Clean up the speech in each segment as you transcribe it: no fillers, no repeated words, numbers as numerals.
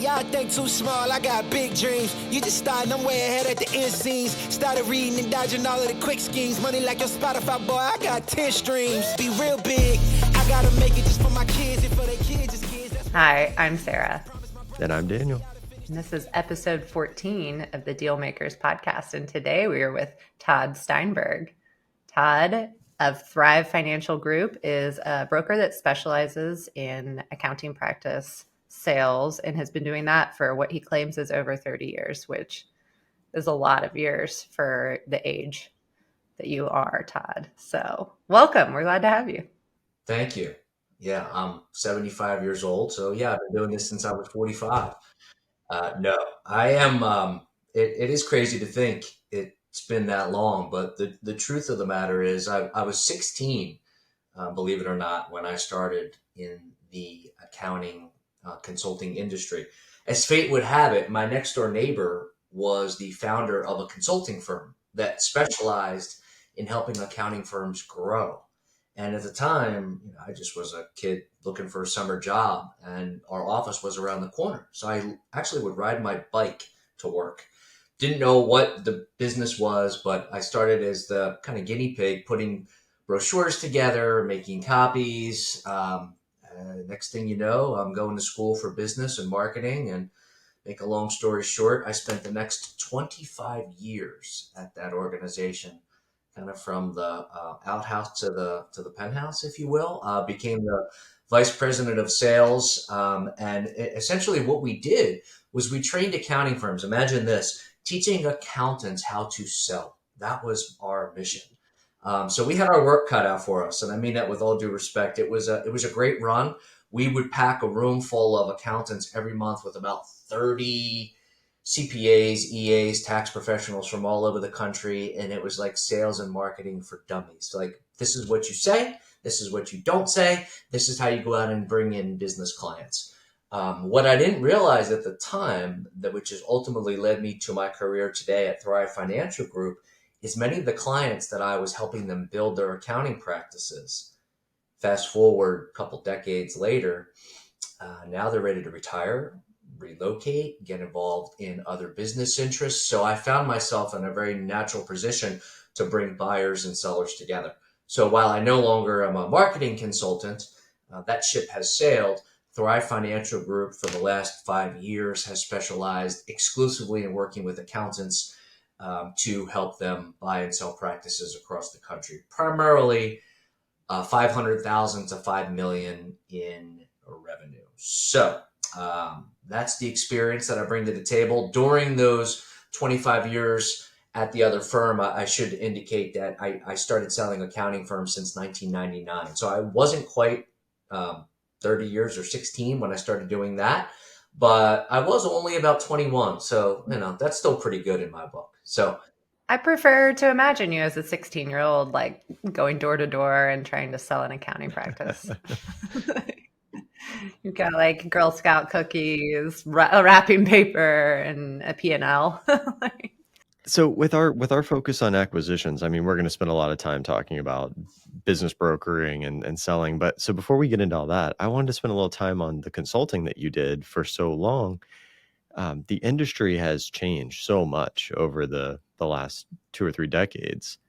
Y'all think too small, I got big dreams. You just starting, I'm way ahead at the end scenes. Started reading and dodging all of the quick schemes. Money like your Spotify, boy, I got 10 streams. Be real big, I gotta make it just for my kids and for their kids' kids. Hi, I'm Sara. And I'm Daniel. And this is episode 14 of the Dealmakers Podcast. And today we are with Todd Steinberg. Todd of Thrive Financial Group is a broker that specializes in accounting practice, sales, and has been doing that for what he claims is over 30 years, which is a lot of years for the age that you are, Todd. So welcome. We're glad to have you. Thank you. Yeah, I'm 75 years old. So yeah, I've been doing this since I was 45. No, I am. It is crazy to think it's been that long, but the truth of the matter is I was 16, believe it or not, when I started in the accounting consulting industry. As fate would have it, my next door neighbor was the founder of a consulting firm that specialized in helping accounting firms grow. And at the time, I just was a kid looking for a summer job, and our office was around the corner. So I actually would ride my bike to work. Didn't know what the business was, but I started as the kind of guinea pig, putting brochures together, making copies. Next thing you know, I'm going to school for business and marketing. And make a long story short, I spent the next 25 years at that organization, kind of from the outhouse to the penthouse, if you will. Became the vice president of sales. And essentially what we did was we trained accounting firms. Imagine this, teaching accountants how to sell. That was our mission. So we had our work cut out for us. And I mean that with all due respect. It was a great run. We would pack a room full of accountants every month with about 30 CPAs, EAs, tax professionals from all over the country. And it was like sales and marketing for dummies. Like, this is what you say. This is what you don't say. This is how you go out and bring in business clients. What I didn't realize at the time, which has ultimately led me to my career today at Thrive Financial Group, is many of the clients that I was helping them build their accounting practices. Fast forward a couple decades later, now they're ready to retire, relocate, get involved in other business interests. So I found myself in a very natural position to bring buyers and sellers together. So while I no longer am a marketing consultant, that ship has sailed. Thrive Financial Group for the last 5 years has specialized exclusively in working with accountants to help them buy and sell practices across the country, primarily 500,000 to 5 million in revenue. So that's the experience that I bring to the table. During those 25 years at the other firm, I should indicate that I started selling accounting firms since 1999. So I wasn't quite 30 years or 16 when I started doing that, but I was only about 21. So, that's still pretty good in my book. So I prefer to imagine you as a 16-year-old, like going door to door and trying to sell an accounting practice. You've got like Girl Scout cookies, wrapping paper, and a P&L. So with our focus on acquisitions, I mean, we're going to spend a lot of time talking about business brokering and selling. But so before we get into all that, I wanted to spend a little time on the consulting that you did for so long. The industry has changed so much over the last 2 or 3 decades.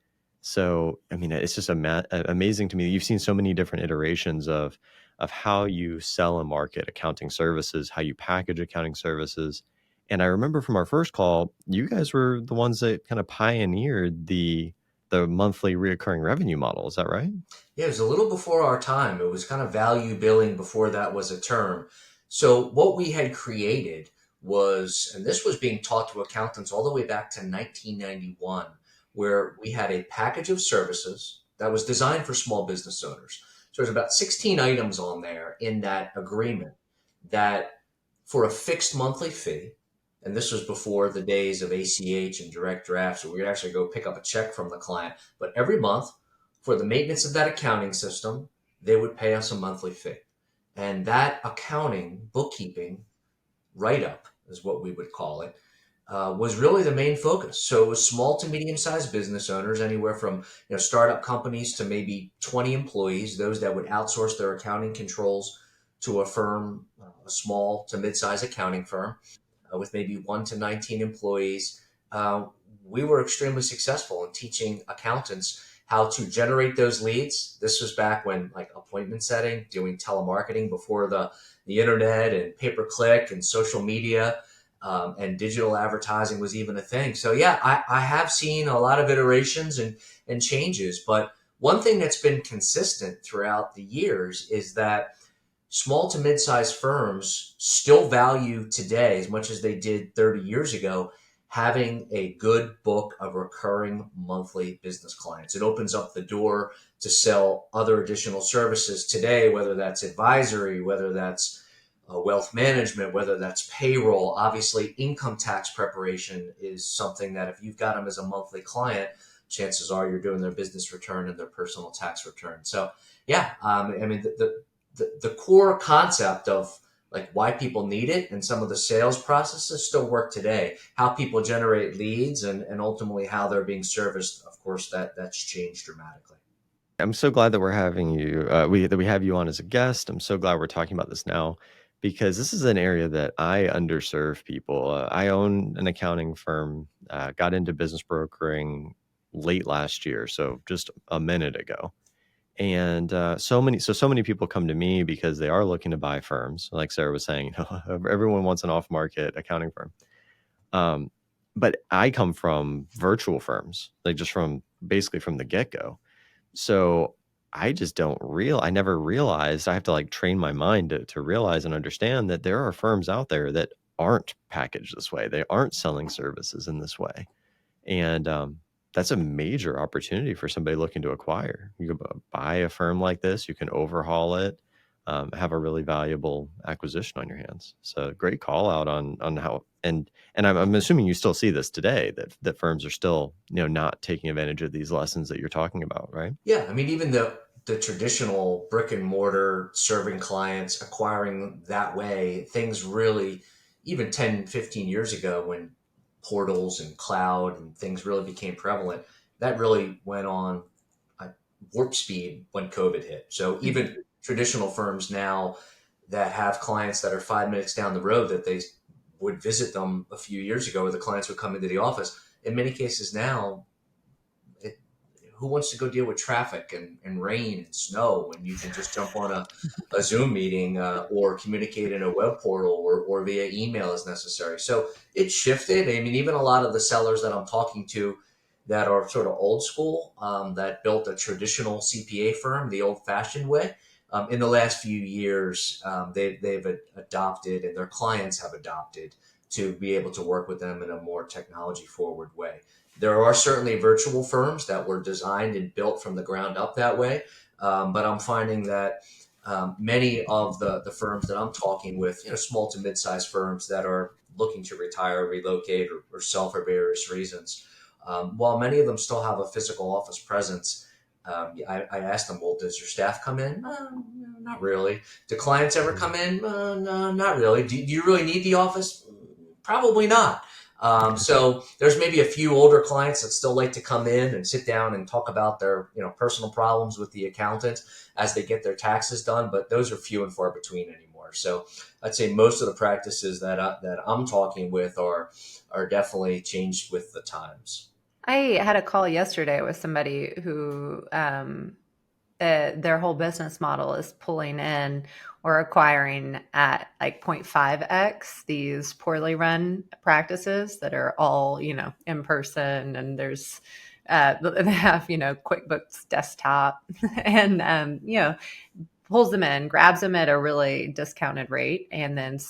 So, I mean, it's just amazing to me. You've seen so many different iterations of how you sell and market accounting services, how you package accounting services. And I remember from our first call, you guys were the ones that kind of pioneered the monthly reoccurring revenue model. Is that right? yeah, it was a little before our time. It was kind of value billing before that was a term. So what we had created was, and this was being taught to accountants all the way back to 1991, where we had a package of services that was designed for small business owners. So there's about 16 items on there in that agreement that for a fixed monthly fee, and this was before the days of ACH and direct drafts, so we'd actually go pick up a check from the client. But every month, for the maintenance of that accounting system, they would pay us a monthly fee. And that accounting, bookkeeping, write-up is what we would call it, was really the main focus. So it was small to medium-sized business owners, anywhere from startup companies to maybe 20 employees, those that would outsource their accounting controls to a firm, a small to mid-size accounting firm with maybe 1 to 19 employees, we were extremely successful in teaching accountants how to generate those leads. This was back when like appointment setting, doing telemarketing before the internet and pay-per-click and social media and digital advertising was even a thing. So yeah, I have seen a lot of iterations and changes, but one thing that's been consistent throughout the years is that small to mid-sized firms still value today, as much as they did 30 years ago, having a good book of recurring monthly business clients. It opens up the door to sell other additional services today, whether that's advisory, whether that's wealth management, whether that's payroll. Obviously, income tax preparation is something that if you've got them as a monthly client, chances are you're doing their business return and their personal tax return. So yeah, I mean, the core concept of like why people need it and some of the sales processes still work today. How people generate leads and ultimately how they're being serviced, of course, that's changed dramatically. I'm so glad that we're having you, that we have you on as a guest. I'm so glad we're talking about this now because this is an area that I underserve people. I own an accounting firm, got into business brokering late last year, so just a minute ago. And so many people come to me because they are looking to buy firms. Like Sarah was saying, everyone wants an off-market accounting firm. But I come from virtual firms, like just from basically from the get-go. So I never realized I have to like train my mind to realize and understand that there are firms out there that aren't packaged this way. They aren't selling services in this way. And that's a major opportunity for somebody looking to acquire. You can buy a firm like this, you can overhaul it, have a really valuable acquisition on your hands. So great call out on how, and I'm assuming you still see this today, that firms are still, not taking advantage of these lessons that you're talking about, right? Yeah, I mean, even the traditional brick and mortar serving clients, acquiring that way, things really, even 10, 15 years ago when portals and cloud and things really became prevalent, that really went on warp speed when COVID hit. So even traditional firms now that have clients that are 5 minutes down the road that they would visit them a few years ago, where the clients would come into the office. In many cases now, who wants to go deal with traffic and rain and snow when you can just jump on a Zoom meeting or communicate in a web portal or via email as necessary. So it shifted. I mean, even a lot of the sellers that I'm talking to that are sort of old school, that built a traditional CPA firm the old-fashioned way, in the last few years, they've adopted and their clients have adopted to be able to work with them in a more technology-forward way. There are certainly virtual firms that were designed and built from the ground up that way, but I'm finding that many of the firms that I'm talking with, small to mid-sized firms that are looking to retire, relocate, or sell for various reasons, while many of them still have a physical office presence, I asked them, well, does your staff come in? Not really. Do clients ever come in? No, not really. Do you really need the office? Probably not. So there's maybe a few older clients that still like to come in and sit down and talk about their, personal problems with the accountant as they get their taxes done, but those are few and far between anymore. So I'd say most of the practices that I'm talking with are definitely changed with the times. I had a call yesterday with somebody who their whole business model is pulling in or acquiring at like 0.5x these poorly run practices that are all, in person, and there's they have, QuickBooks desktop and, pulls them in, grabs them at a really discounted rate, and then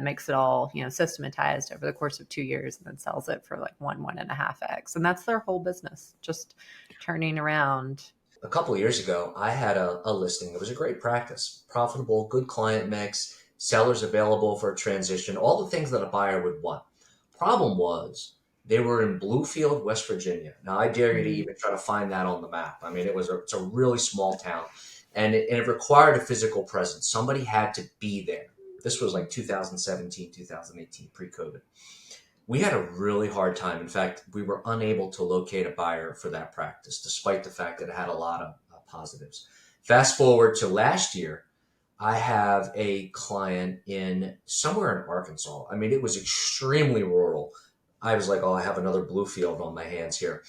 makes it all, systematized over the course of 2 years, and then sells it for like 1.5x. And that's their whole business, just turning around. A couple of years ago, I had a listing. It was a great practice, profitable, good client mix, sellers available for a transition, all the things that a buyer would want. Problem was they were in Bluefield, West Virginia. Now, I dare you to even try to find that on the map. I mean, it's a really small town, and it required a physical presence. Somebody had to be there. This was like 2017, 2018, pre-COVID. We had a really hard time. In fact, we were unable to locate a buyer for that practice, despite the fact that it had a lot of positives. Fast forward to last year, I have a client in somewhere in Arkansas. I mean, it was extremely rural. I was like, oh, I have another blue field on my hands here.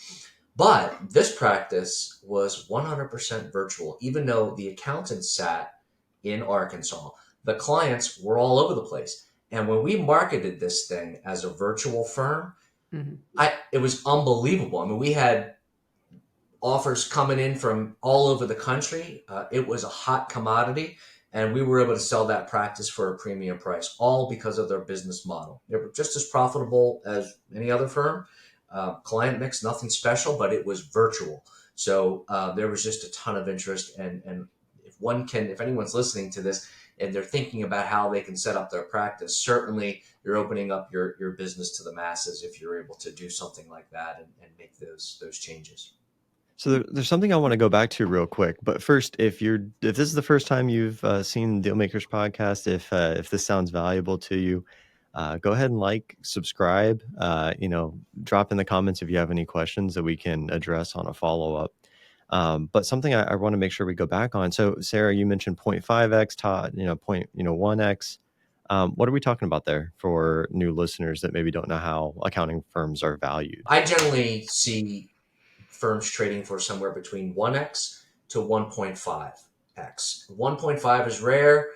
But this practice was 100% virtual, even though the accountant sat in Arkansas. The clients were all over the place. And when we marketed this thing as a virtual firm, it was unbelievable. I mean, we had offers coming in from all over the country. It was a hot commodity, and we were able to sell that practice for a premium price, all because of their business model. They were just as profitable as any other firm. Client mix, nothing special, but it was virtual. So there was just a ton of interest. And if anyone's listening to this and they're thinking about how they can set up their practice, certainly you're opening up your business to the masses if you're able to do something like that and make those changes. So there's something I want to go back to real quick, but first, if this is the first time you've seen Dealmakers Podcast, if this sounds valuable to you, go ahead and subscribe. Drop in the comments if you have any questions that we can address on a follow up. But something I want to make sure we go back on. So Sarah, you mentioned 0.5x, Todd, 1x. What are we talking about there for new listeners that maybe don't know how accounting firms are valued? I generally see firms trading for somewhere between 1x to 1.5x. 1.5 is rare.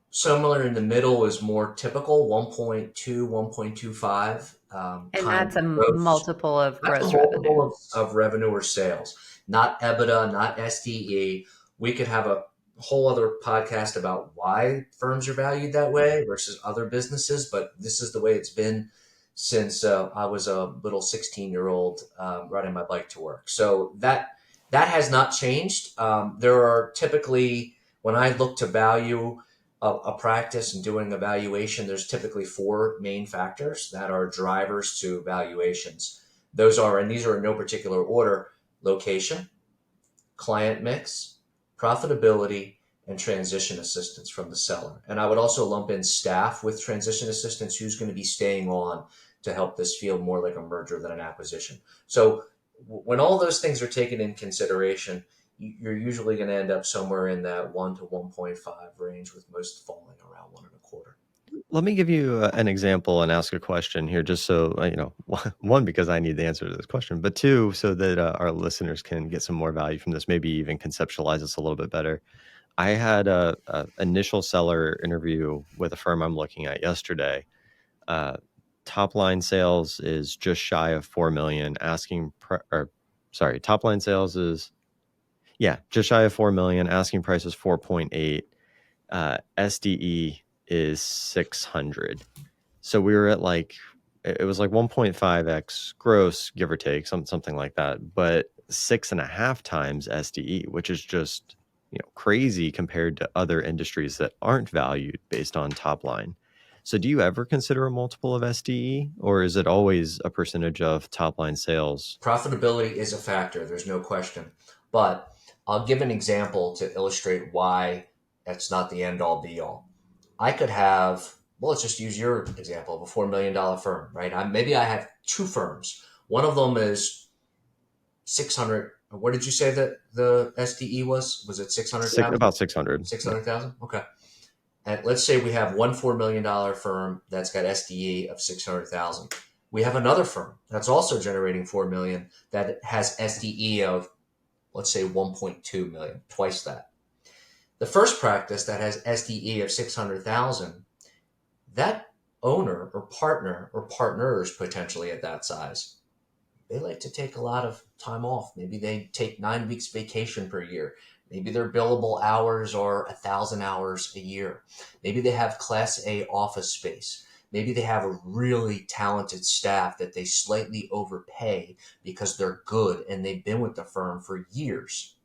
Somewhere in the middle is more typical, 1.2, 1.25. And that's a multiple of gross revenue. Of revenue or sales, not EBITDA, not SDE. We could have a whole other podcast about why firms are valued that way versus other businesses, but this is the way it's been since I was a little 16-year-old riding my bike to work. So that has not changed. There are typically, when I look to value a practice and doing a valuation, there's typically 4 main factors that are drivers to valuations. Those are, and these are in no particular order: location, client mix, profitability, and transition assistance from the seller. And I would also lump in staff with transition assistance, who's going to be staying on to help this feel more like a merger than an acquisition. So when all those things are taken in consideration, you're usually going to end up somewhere in that 1 to 1.5 range, with most falling around 1.25. Let me give you an example and ask a question here, just so, one, because I need the answer to this question, but 2, so that our listeners can get some more value from this, maybe even conceptualize this a little bit better. I had a initial seller interview with a firm I'm looking at yesterday. Top line sales is just shy of 4 million. Top line sales is, just shy of 4 million. Asking price is 4.8. SDE is 600. So we were at it was 1.5x gross, give or take, something like that, but 6.5 times SDE, which is just crazy compared to other industries that aren't valued based on top line. So do you ever consider a multiple of SDE, or is it always a percentage of top line sales? Profitability is a factor, there's no question. But I'll give an example to illustrate why that's not the end all be all. I could have, let's just use your example of a $4 million firm, right? Maybe I have 2 firms. One of them is 600. What did you say that the SDE was? Was it 600,000? About 600. 600,000? Okay. And let's say we have one $4 million firm that's got SDE of 600,000. We have another firm that's also generating 4 million that has SDE of, let's say, 1.2 million, twice that. The first practice that has SDE of 600,000, that owner or partner or partners potentially at that size, they like to take a lot of time off. Maybe they take 9 weeks vacation per year. Maybe their billable hours are 1,000 hours a year. Maybe they have Class A office space. Maybe they have a really talented staff that they slightly overpay because they're good and they've been with the firm for years.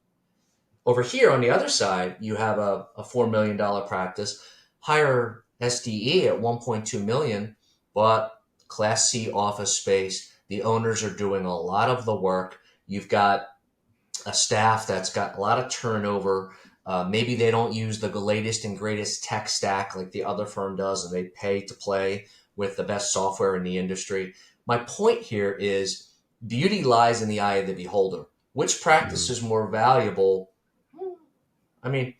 Over here on the other side, you have a $4 million practice, higher SDE at 1.2 million, but Class C office space. The owners are doing a lot of the work. You've got a staff that's got a lot of turnover. Maybe they don't use the latest and greatest tech stack like the other firm does, and they pay to play with the best software in the industry. My point here is beauty lies in the eye of the beholder. Which practice is more valuable? I mean,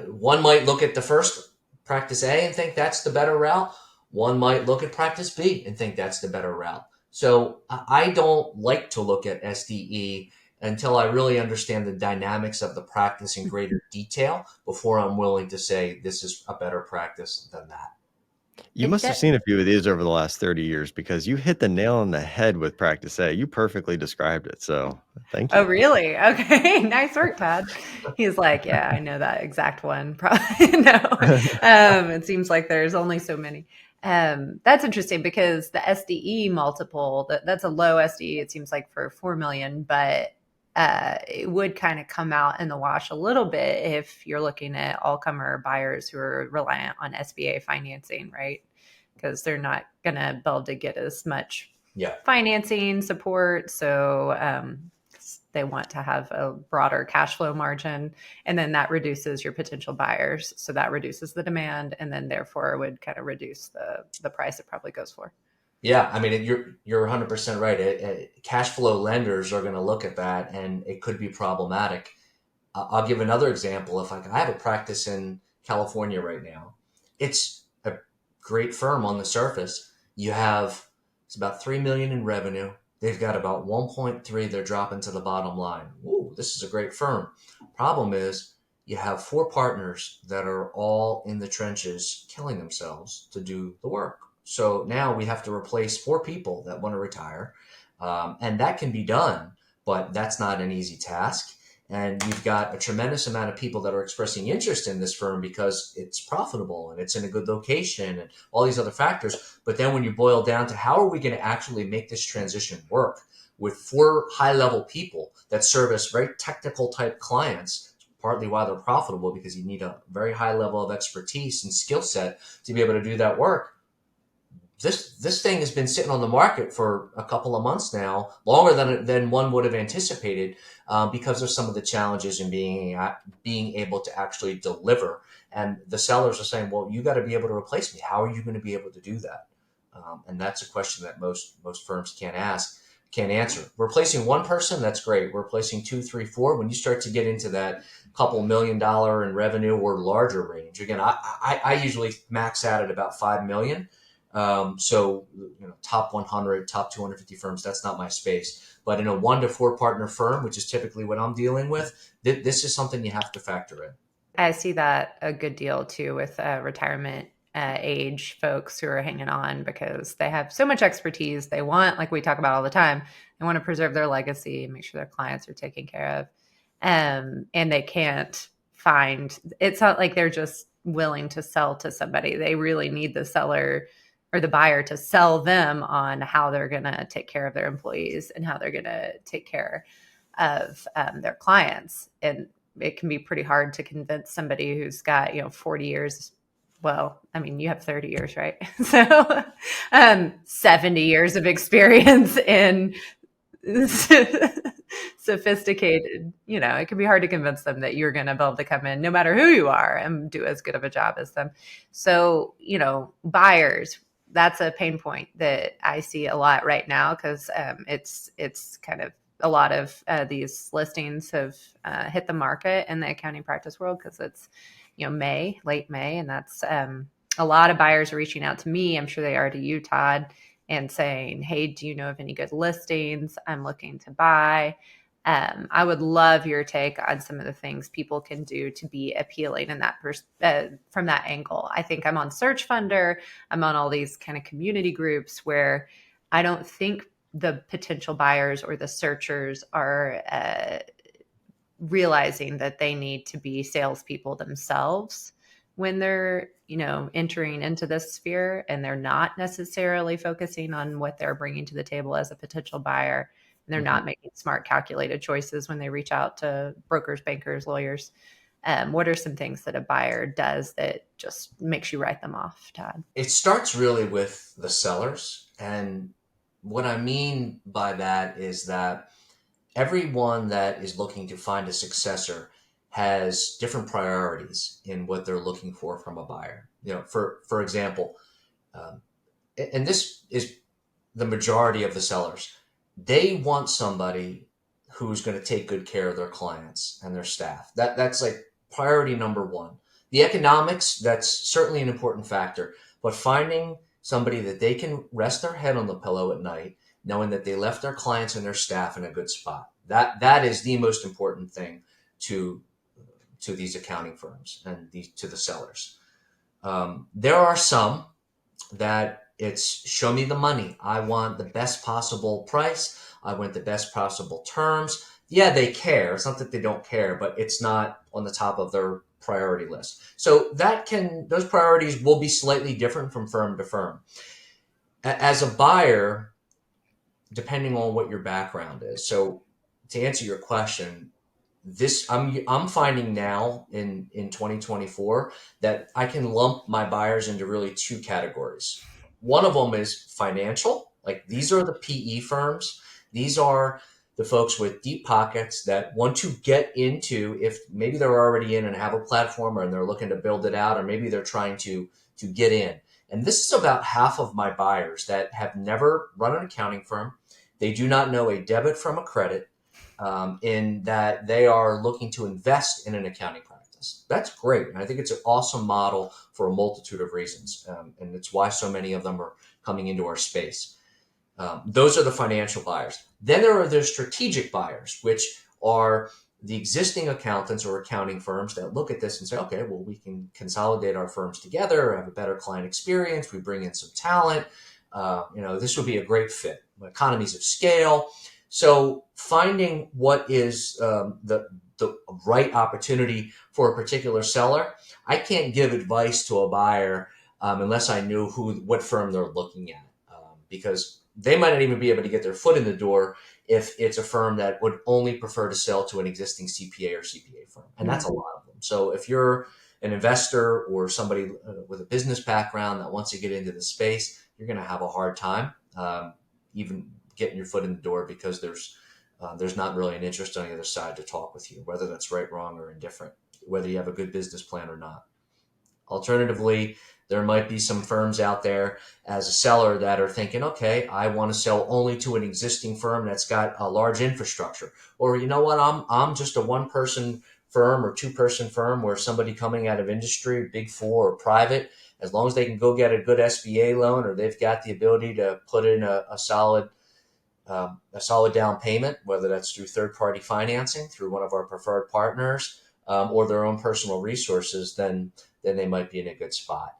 one might look at the first practice A and think that's the better route. One might look at practice B and think that's the better route. So I don't like to look at SDE until I really understand the dynamics of the practice in greater detail before I'm willing to say this is a better practice than that. You must have seen a few of these over the last 30 years because you hit the nail on the head with practice A. You perfectly described it. So thank you. Oh, really? Okay. Nice work, Todd. He's like, yeah, I know that exact one. Probably no. It seems like there's only so many. That's interesting because the SDE multiple, that's a low SDE, it seems like for 4 million, but it would kind of come out in the wash a little bit if you're looking at all-comer buyers who are reliant on SBA financing, right? Because they're not going to be able to get as much financing support. So they want to have a broader cash flow margin, and then that reduces your potential buyers. So that reduces the demand, and then therefore it would kind of reduce the price it probably goes for. Yeah, I mean, you're 100% right. Cash flow lenders are going to look at that, and it could be problematic. I'll give another example. If I have a practice in California right now, it's a great firm on the surface. It's about 3 million in revenue. They've got about 1.3 they're dropping to the bottom line. Ooh, this is a great firm. Problem is, you have 4 partners that are all in the trenches killing themselves to do the work. So now we have to replace 4 people that want to retire. And that can be done, but that's not an easy task. And you've got a tremendous amount of people that are expressing interest in this firm because it's profitable and it's in a good location and all these other factors. But then when you boil down to how are we going to actually make this transition work with 4 high-level people that service very technical type clients, partly why they're profitable, because you need a very high level of expertise and skill set to be able to do that work. This thing has been sitting on the market for a couple of months now, longer than one would have anticipated, because of some of the challenges in being able to actually deliver. And the sellers are saying, "Well, you got to be able to replace me. How are you going to be able to do that?" And that's a question that most firms can't answer. Replacing one person, that's great. Replacing 2, 3, 4. When you start to get into that couple $1 million in revenue or larger range, again, I usually max out at about 5 million. So, top 100, top 250 firms, that's not my space. But in a 1 to 4 partner firm, which is typically what I'm dealing with, this is something you have to factor in. I see that a good deal too with retirement age folks who are hanging on because they have so much expertise. They want, like we talk about all the time, they want to preserve their legacy and make sure their clients are taken care of. And they can't find, it's not like they're just willing to sell to somebody. They really need the seller or the buyer to sell them on how they're going to take care of their employees and how they're going to take care of their clients. And it can be pretty hard to convince somebody who's got, 40 years. Well, I mean, you have 30 years, right? So 70 years of experience in sophisticated, it can be hard to convince them that you're going to be able to come in no matter who you are and do as good of a job as them. So, buyers, that's a pain point that I see a lot right now because it's kind of a lot of these listings have hit the market in the accounting practice world because it's, late May. And that's a lot of buyers are reaching out to me. I'm sure they are to you, Todd, and saying, hey, do you know of any good listings? I'm looking to buy. I would love your take on some of the things people can do to be appealing in that from that angle. I think I'm on Search Funder. I'm on all these kind of community groups where I don't think the potential buyers or the searchers are realizing that they need to be salespeople themselves when they're, entering into this sphere, and they're not necessarily focusing on what they're bringing to the table as a potential buyer. And they're not making smart, calculated choices when they reach out to brokers, bankers, lawyers. What are some things that a buyer does that just makes you write them off, Todd? It starts really with the sellers. And what I mean by that is that everyone that is looking to find a successor has different priorities in what they're looking for from a buyer. For example, and this is the majority of the sellers, they want somebody who's going to take good care of their clients and their staff. That's like priority number one. The economics, that's certainly an important factor, but finding somebody that they can rest their head on the pillow at night, knowing that they left their clients and their staff in a good spot. That is the most important thing to these accounting firms and to the sellers. There are some that it's show me the money. I want the best possible price. I want the best possible terms. Yeah, they care. It's not that they don't care, but it's not on the top of their priority list. So those priorities will be slightly different from firm to firm. As a buyer, depending on what your background is. So to answer your question, I'm finding now in 2024 that I can lump my buyers into really two categories. One of them is financial. Like these are the PE firms. These are the folks with deep pockets that want to get into, if maybe they're already in and have a platform, and they're looking to build it out, or maybe they're trying to get in. And this is about half of my buyers that have never run an accounting firm. They do not know a debit from a credit. In that they are looking to invest in an accounting practice. That's great. And I think it's an awesome model for a multitude of reasons. And it's why so many of them are coming into our space. Those are the financial buyers. Then there are the strategic buyers, which are the existing accountants or accounting firms that look at this and say, okay, well, we can consolidate our firms together, have a better client experience. We bring in some talent. This would be a great fit. Economies of scale. So finding what is the right opportunity for a particular seller, I can't give advice to a buyer unless I knew what firm they're looking at, because they might not even be able to get their foot in the door if it's a firm that would only prefer to sell to an existing CPA or CPA firm. And that's a lot of them. So if you're an investor or somebody with a business background that wants to get into the space, you're going to have a hard time even getting your foot in the door, because there's not really an interest on the other side to talk with you, whether that's right, wrong, or indifferent, whether you have a good business plan or not. Alternatively, there might be some firms out there as a seller that are thinking, okay, I want to sell only to an existing firm that's got a large infrastructure. Or, you know what, I'm just a one-person firm or two-person firm where somebody coming out of industry, big four or private, as long as they can go get a good SBA loan, or they've got the ability to put in a solid down payment, whether that's through third-party financing, through one of our preferred partners, or their own personal resources, then they might be in a good spot.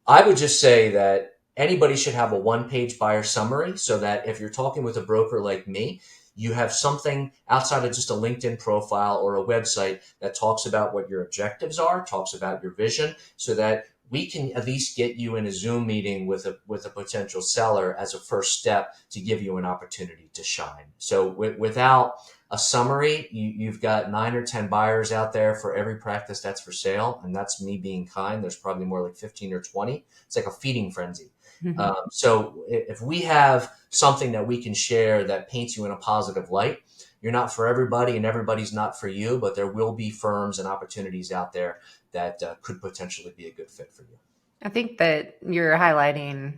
I would just say that anybody should have a one-page buyer summary, so that if you're talking with a broker like me, you have something outside of just a LinkedIn profile or a website that talks about what your objectives are, talks about your vision, so that we can at least get you in a Zoom meeting with a potential seller as a first step to give you an opportunity to shine. So without a summary, you've got 9 or 10 buyers out there for every practice that's for sale. And that's me being kind. There's probably more like 15 or 20. It's like a feeding frenzy. Mm-hmm. So if we have something that we can share that paints you in a positive light, you're not for everybody and everybody's not for you, but there will be firms and opportunities out there that could potentially be a good fit for you. I think that you're highlighting,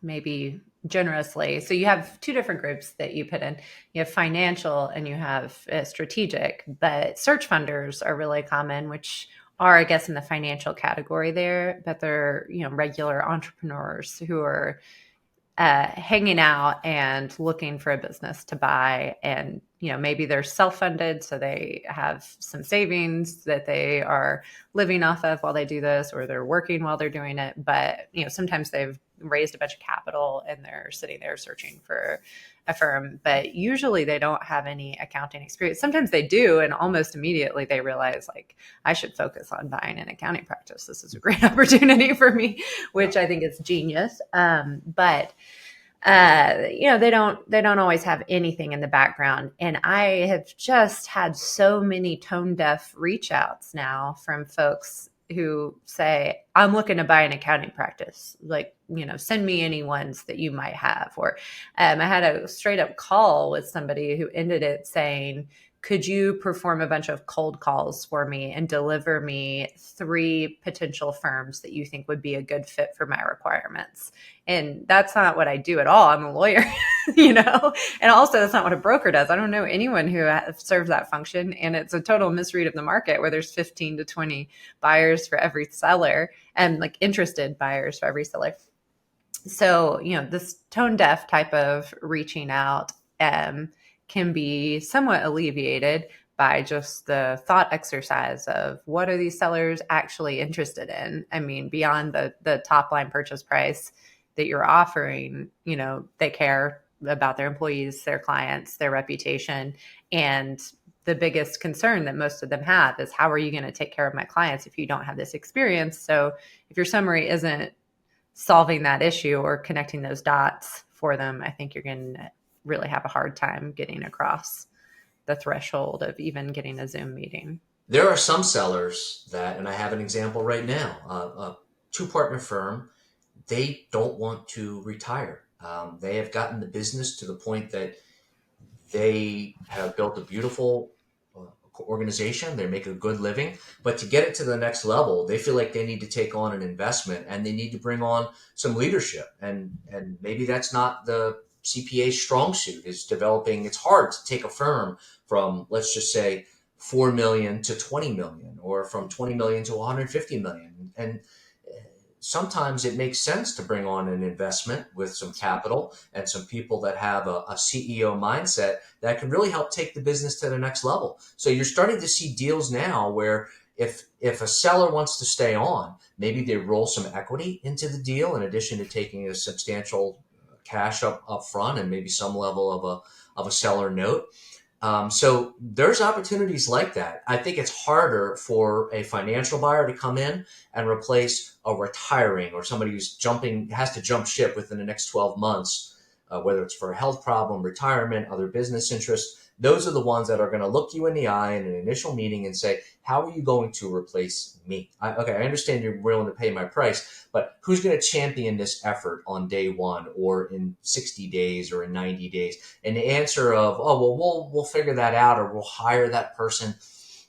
maybe generously. So you have two different groups that you put in. You have financial and you have strategic, but search funders are really common, which are, I guess, in the financial category there, but they're, regular entrepreneurs who are hanging out and looking for a business to buy. And, maybe they're self-funded, so they have some savings that they are living off of while they do this, or they're working while they're doing it. But, sometimes they've raised a bunch of capital and they're sitting there searching for a firm, but usually they don't have any accounting experience. Sometimes they do, and almost immediately they realize, like, I should focus on buying an accounting practice. This is a great opportunity for me, which I think is genius. But they don't always have anything in the background. And I have just had so many tone deaf reach outs now from folks who say, I'm looking to buy an accounting practice. Like, send me any ones that you might have. Or I had a straight up call with somebody who ended it saying, could you perform a bunch of cold calls for me and deliver me 3 potential firms that you think would be a good fit for my requirements? And that's not what I do at all. I'm a lawyer. And also that's not what a broker does. I don't know anyone who serves that function. And it's a total misread of the market where there's 15 to 20 buyers for every seller and like interested buyers for every seller. So, this tone deaf type of reaching out can be somewhat alleviated by just the thought exercise of what are these sellers actually interested in? I mean, beyond the top line purchase price that you're offering, they care about their employees, their clients, their reputation. And the biggest concern that most of them have is how are you going to take care of my clients if you don't have this experience? So if your summary isn't solving that issue or connecting those dots for them, I think you're going to really have a hard time getting across the threshold of even getting a Zoom meeting. There are some sellers that, and I have an example right now, a two-partner firm, they don't want to retire. They have gotten the business to the point that they have built a beautiful organization. They make a good living, but to get it to the next level, they feel like they need to take on an investment and they need to bring on some leadership. And maybe that's not the CPA's strong suit, is developing. It's hard to take a firm from, let's just say, 4 million to 20 million, or from 20 million to 150 million. And sometimes it makes sense to bring on an investment with some capital and some people that have a CEO mindset that can really help take the business to the next level. So you're starting to see deals now where if a seller wants to stay on, maybe they roll some equity into the deal in addition to taking a substantial cash up front and maybe some level of a seller note. So there's opportunities like that. I think it's harder for a financial buyer to come in and replace a retiring or somebody who's has to jump ship within the next 12 months, whether it's for a health problem, retirement, other business interests. Those are the ones that are going to look you in the eye in an initial meeting and say, how are you going to replace me? I understand you're willing to pay my price, but who's going to champion this effort on day one or in 60 days or in 90 days? And the answer of, oh, well, we'll figure that out or we'll hire that person,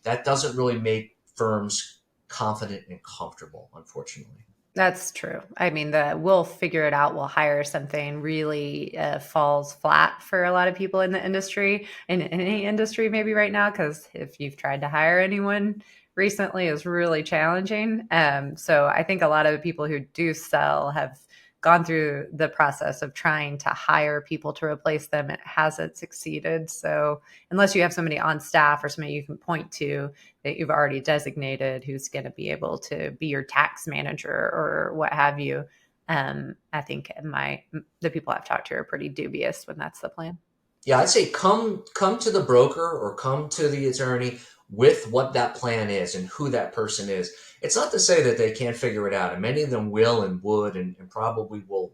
that doesn't really make firms confident and comfortable, unfortunately. That's true. I mean, we'll figure it out, we'll hire something really falls flat for a lot of people in the industry, in any industry maybe right now, because if you've tried to hire anyone recently is really challenging. So I think a lot of the people who do sell have gone through the process of trying to hire people to replace them. It hasn't succeeded. So unless you have somebody on staff or somebody you can point to that you've already designated who's going to be able to be your tax manager or what have you, I think the people I've talked to are pretty dubious when that's the plan. Yeah, I'd say come to the broker or come to the attorney with what that plan is and who that person is. It's not to say that they can't figure it out, and many of them will and would and probably will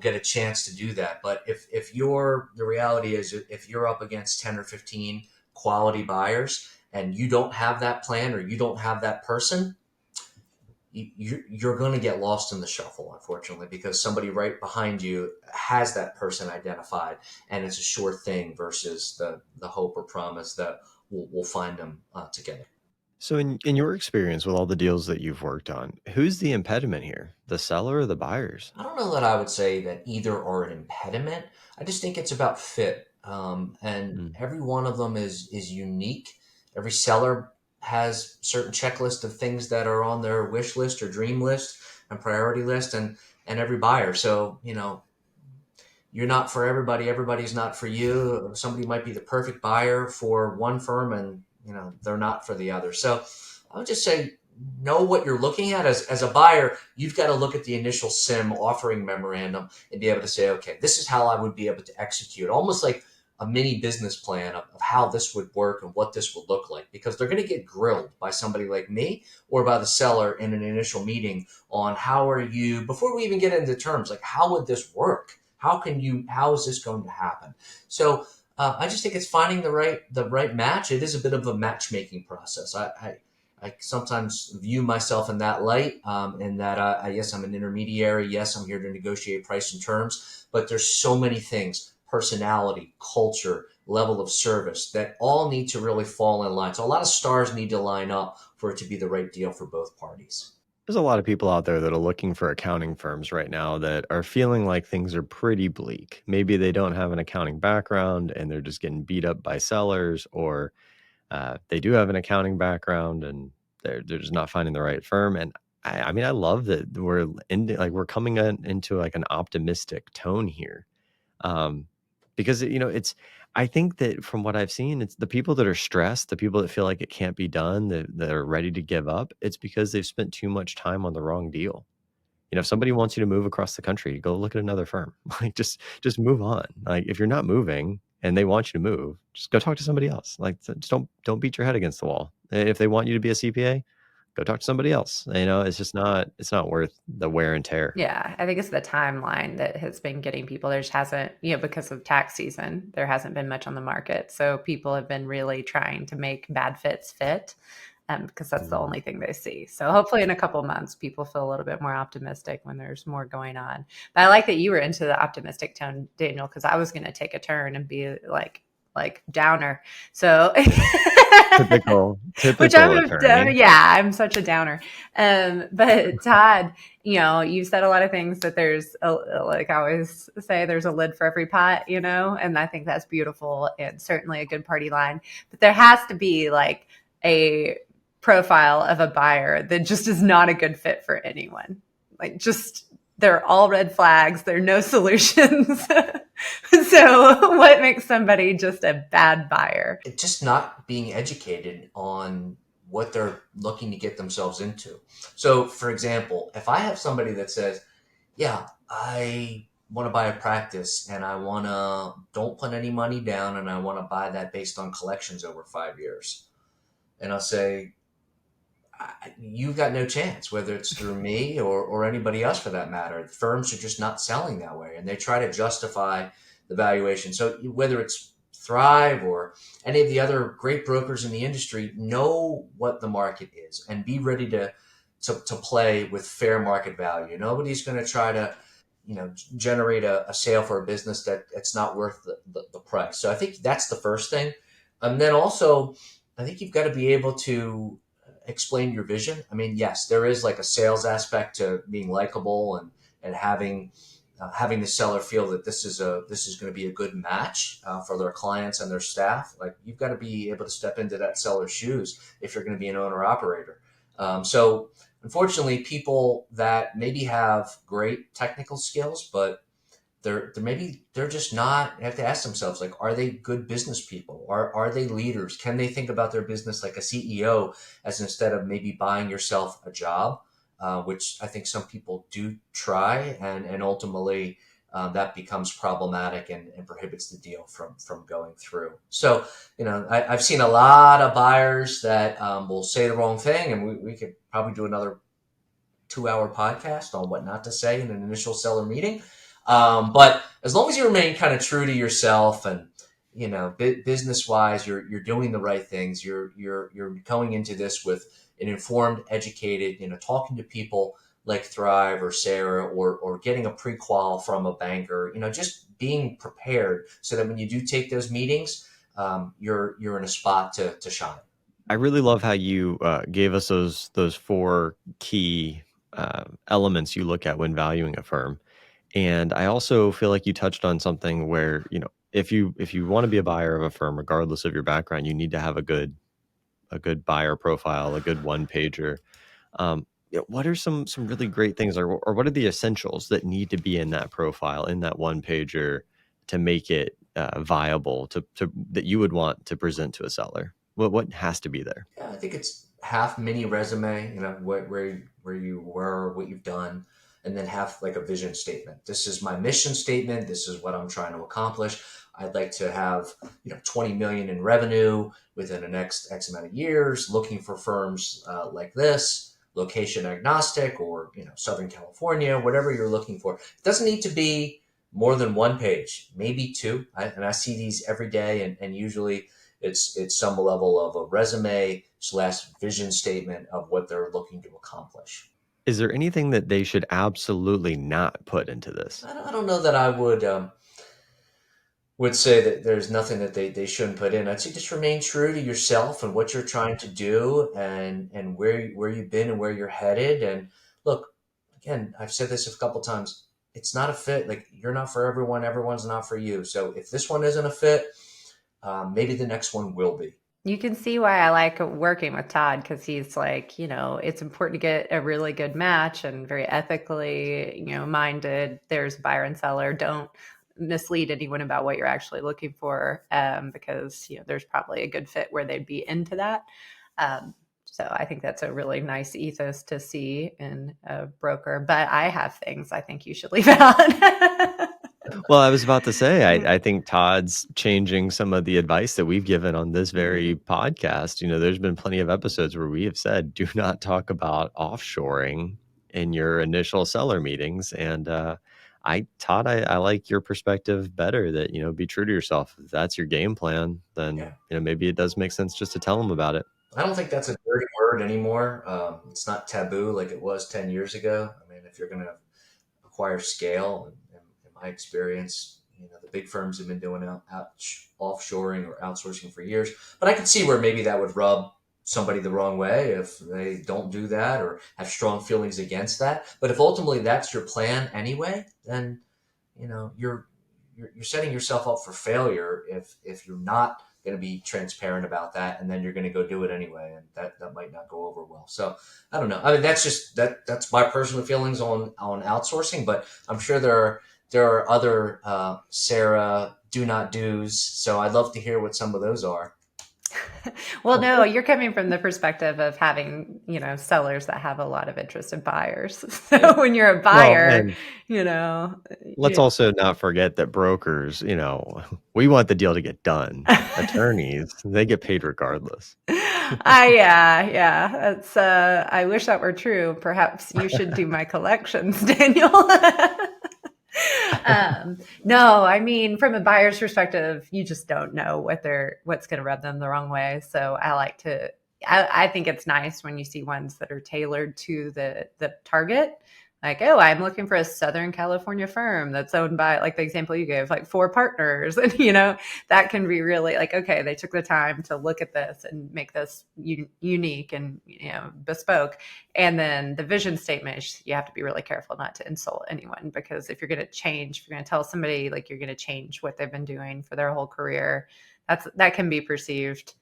get a chance to do that. But the reality is if you're up against 10 or 15 quality buyers and you don't have that plan or you don't have that person, you're going to get lost in the shuffle, unfortunately, because somebody right behind you has that person identified, and it's a sure thing versus the hope or promise that we'll find them together. So in your experience with all the deals that you've worked on, who's the impediment here? The seller or the buyers? I don't know that I would say that either are an impediment. I just think it's about fit. Every one of them is unique. Every seller has certain checklist of things that are on their wish list or dream list and priority list, and every buyer. So, you're not for everybody. Everybody's not for you. Somebody might be the perfect buyer for one firm and, they're not for the other. So I would just say, know what you're looking at. As a buyer, you've got to look at the initial SIM offering memorandum and be able to say, okay, this is how I would be able to execute, almost like a mini business plan of how this would work and what this would look like, because they're going to get grilled by somebody like me or by the seller in an initial meeting on before we even get into terms, like how would this work? How is this going to happen? So I just think it's finding the right match. It is a bit of a matchmaking process. I sometimes view myself in that light, in that yes, I'm an intermediary. Yes, I'm here to negotiate price and terms, but there's so many things: personality, culture, level of service, that all need to really fall in line. So a lot of stars need to line up for it to be the right deal for both parties. There's a lot of people out there that are looking for accounting firms right now that are feeling like things are pretty bleak. Maybe they don't have an accounting background and they're just getting beat up by sellers, or they do have an accounting background and they're just not finding the right firm. And I mean, I love that we're coming into like an optimistic tone here, um, because I think that from what I've seen, it's the people that are stressed, the people that feel like it can't be done, that are ready to give up. It's because they've spent too much time on the wrong deal. If somebody wants you to move across the country, go look at another firm. Like just move on. Like if you're not moving and they want you to move, just go talk to somebody else. Like just don't beat your head against the wall. If they want you to be a CPA, go talk to somebody else. It's not worth the wear and tear. Yeah, I think it's the timeline that has been getting people. There just hasn't, because of tax season, there hasn't been much on the market. So people have been really trying to make bad fits fit, because that's the only thing they see. So hopefully in a couple of months, people feel a little bit more optimistic when there's more going on. But I like that you were into the optimistic tone, Daniel, because I was going to take a turn and be like downer. So Typical which I'm attorney. I'm such a downer. But Todd, you said a lot of things that there's like I always say, there's a lid for every pot, and I think that's beautiful and certainly a good party line. But there has to be like a profile of a buyer that just is not a good fit for anyone. Like just they're all red flags. There are no solutions. So what makes somebody just a bad buyer? It's just not being educated on what they're looking to get themselves into. So, for example, if I have somebody that says, yeah, I want to buy a practice and don't put any money down and I want to buy that based on collections over 5 years. And I'll say, you've got no chance, whether it's through me or anybody else for that matter. Firms are just not selling that way, and they try to justify the valuation. So whether it's Thrive or any of the other great brokers in the industry, know what the market is and be ready to play with fair market value. Nobody's going to try to generate a sale for a business that it's not worth the price. So I think that's the first thing. And then also, I think you've got to be able to explain your vision. I mean, yes, there is like a sales aspect to being likable and having the seller feel that this is going to be a good match for their clients and their staff. Like you've got to be able to step into that seller's shoes if you're going to be an owner operator. So unfortunately, people that maybe have great technical skills, but they're just not. They have to ask themselves, like, are they good business people? Are they leaders? Can they think about their business like a CEO, as instead of maybe buying yourself a job, which I think some people do try, and ultimately that becomes problematic and prohibits the deal from going through. So, I've seen a lot of buyers that will say the wrong thing, and we could probably do another 2-hour podcast on what not to say in an initial seller meeting. But as long as you remain kind of true to yourself and, business wise, you're doing the right things. You're going into this with an informed, educated, talking to people like Thrive or Sara or getting a pre-qual from a banker, just being prepared so that when you do take those meetings, you're in a spot to shine. I really love how you gave us those 4 key elements you look at when valuing a firm. And I also feel like you touched on something where, if you want to be a buyer of a firm, regardless of your background, you need to have a good buyer profile, a good one pager. What are some really great things, or what are the essentials that need to be in that profile, in that one pager, to make it viable to that you would want to present to a seller? What has to be there? Yeah, I think it's half mini resume, where you were, what you've done, and then have like a vision statement. This is my mission statement. This is what I'm trying to accomplish. I'd like to have 20 million in revenue within the next X amount of years. Looking for firms like this, location agnostic, or Southern California, whatever you're looking for. It doesn't need to be more than one page, maybe 2. And I see these every day, and usually it's some level of a resume / vision statement of what they're looking to accomplish. Is there anything that they should absolutely not put into this? I don't know that I would would say that there's nothing that they shouldn't put in. I'd say just remain true to yourself and what you're trying to do, and where you've been and where you're headed. And look, again, I've said this a couple times. It's not a fit. Like, you're not for everyone. Everyone's not for you. So if this one isn't a fit, maybe the next one will be. You can see why I like working with Todd, because he's like, it's important to get a really good match and very ethically, minded. There's buyer and seller. Don't mislead anyone about what you're actually looking for, because, there's probably a good fit where they'd be into that. So I think that's a really nice ethos to see in a broker. But I have things I think you should leave out. Well, I was about to say, I think Todd's changing some of the advice that we've given on this very podcast. There's been plenty of episodes where we have said, do not talk about offshoring in your initial seller meetings. And Todd, I like your perspective better, that, be true to yourself. If that's your game plan, then, maybe it does make sense just to tell them about it. I don't think that's a dirty word anymore. It's not taboo like it was 10 years ago. I mean, if you're going to acquire scale, and in my experience, the big firms have been doing offshoring or outsourcing for years. But I could see where maybe that would rub somebody the wrong way if they don't do that or have strong feelings against that. But if ultimately that's your plan anyway, then you're setting yourself up for failure if you're not going to be transparent about that, and then you're going to go do it anyway, and that might not go over well. So I don't know. I mean, that's my personal feelings on outsourcing, but I'm sure there are other Sara do not do's. So I'd love to hear what some of those are. Well, no, you're coming from the perspective of having, sellers that have a lot of interest in buyers. So when you're a buyer, let's also not forget that brokers, we want the deal to get done. Attorneys, they get paid regardless. Yeah. That's, I wish that were true. Perhaps you should do my collections, Daniel. No, I mean, from a buyer's perspective, you just don't know what's going to rub them the wrong way. So I think it's nice when you see ones that are tailored to the target. Like, oh, I'm looking for a Southern California firm that's owned by, like the example you gave, like 4 partners. And, that can be really like, okay, they took the time to look at this and make this unique and, bespoke. And then the vision statement is you have to be really careful not to insult anyone, because if you're going to tell somebody like you're going to change what they've been doing for their whole career, that can be perceived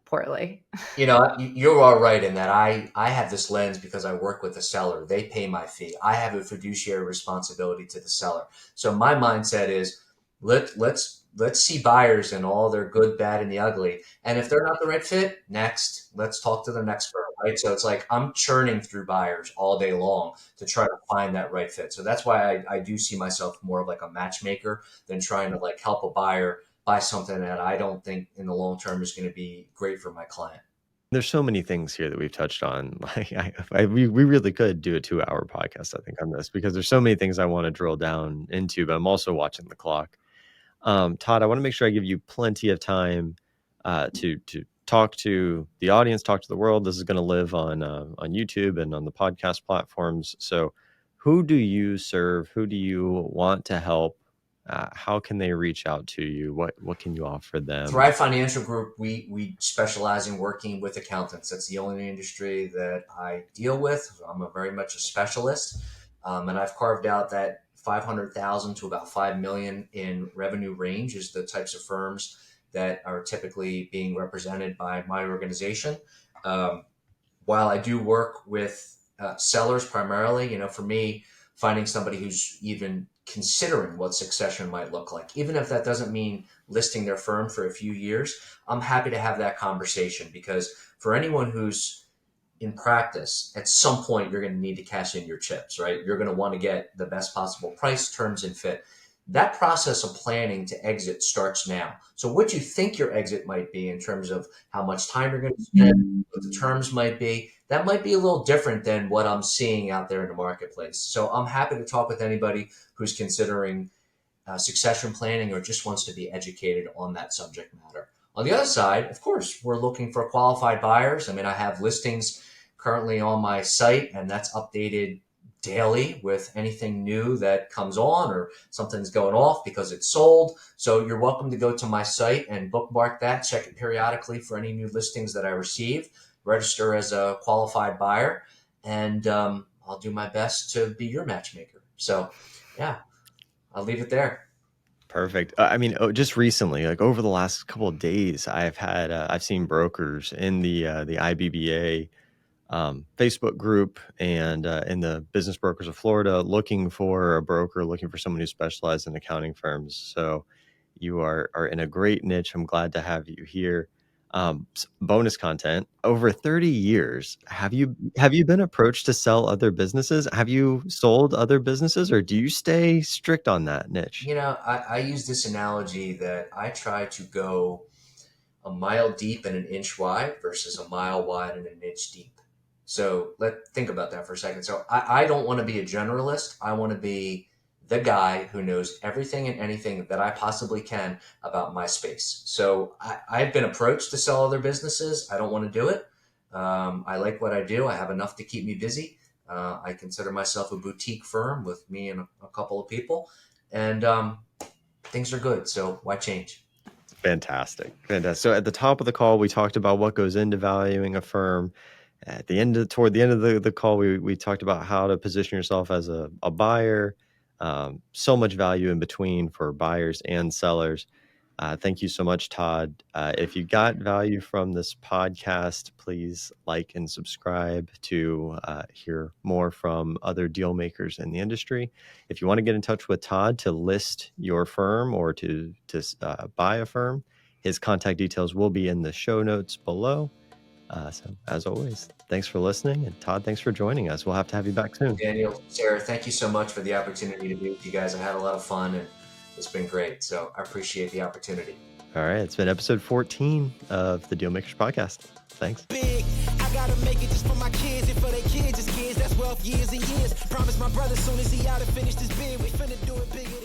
poorly. You're all right in that I have this lens because I work with the seller. They pay my fee. I have a fiduciary responsibility to the seller. So my mindset is let's see buyers in all their good, bad, and the ugly. And if they're not the right fit, next, let's talk to the next firm, right? So it's like I'm churning through buyers all day long to try to find that right fit. So that's why I do see myself more of like a matchmaker than trying to like help a buyer buy something that I don't think in the long term is going to be great for my client. There's so many things here that we've touched on. Like we really could do a 2-hour podcast, I think, on this, because there's so many things I want to drill down into, but I'm also watching the clock. Todd, I want to make sure I give you plenty of time to talk to the audience, talk to the world. This is going to live on YouTube and on the podcast platforms. So who do you serve? Who do you want to help? How can they reach out to you? What can you offer them? Thrive Financial Group, we specialize in working with accountants. That's the only industry that I deal with. I'm very much a specialist, and I've carved out that 500,000 to about 5 million in revenue range is the types of firms that are typically being represented by my organization. While I do work with sellers primarily, for me, finding somebody who's even considering what succession might look like, even if that doesn't mean listing their firm for a few years, I'm happy to have that conversation, because for anyone who's in practice, at some point you're going to need to cash in your chips, right? You're going to want to get the best possible price, terms, and fit. That process of planning to exit starts now. So what you think your exit might be in terms of how much time you're going to spend, what the terms might be, that might be a little different than what I'm seeing out there in the marketplace. So I'm happy to talk with anybody who's considering succession planning or just wants to be educated on that subject matter. On the other side, of course, we're looking for qualified buyers. I mean, I have listings currently on my site, and that's updated daily with anything new that comes on or something's going off because it's sold. So you're welcome to go to my site and bookmark that, check it periodically for any new listings that I receive, register as a qualified buyer, and I'll do my best to be your matchmaker. So yeah, I'll leave it there. Perfect. I mean, just recently, like over the last couple of days, I've seen brokers in the IBBA Facebook group and in the Business Brokers of Florida looking for a broker, looking for someone who specializes in accounting firms. So you are in a great niche. I'm glad to have you here. Bonus content. Over 30 years, have you been approached to sell other businesses? Have you sold other businesses, or do you stay strict on that niche? You know, I use this analogy that I try to go a mile deep and an inch wide versus a mile wide and an inch deep. So think about that for a second. So I don't want to be a generalist. I want to be the guy who knows everything and anything that I possibly can about my space. So I've been approached to sell other businesses. I don't want to do it. I like what I do. I have enough to keep me busy. I consider myself a boutique firm with me and a couple of people, and things are good. So why change? Fantastic. So at the top of the call, we talked about what goes into valuing a firm. Toward the end of the call, we talked about how to position yourself as a buyer. So much value in between for buyers and sellers. Thank you so much, Todd. If you got value from this podcast, please like and subscribe to hear more from other deal makers in the industry. If you want to get in touch with Todd to list your firm or to buy a firm, his contact details will be in the show notes below. So as always, thanks for listening. And Todd, thanks for joining us. We'll have to have you back soon. Daniel, Sarah, thank you so much for the opportunity to be with you guys. I had a lot of fun and it's been great. So I appreciate the opportunity. All right. It's been episode 14 of the Dealmakers Podcast. Thanks. Big, I gotta make it just for my kids and for their kids' kids. That's wealth years and years. Promise my brother soon as he out to finish this bid, we finna do it bigger.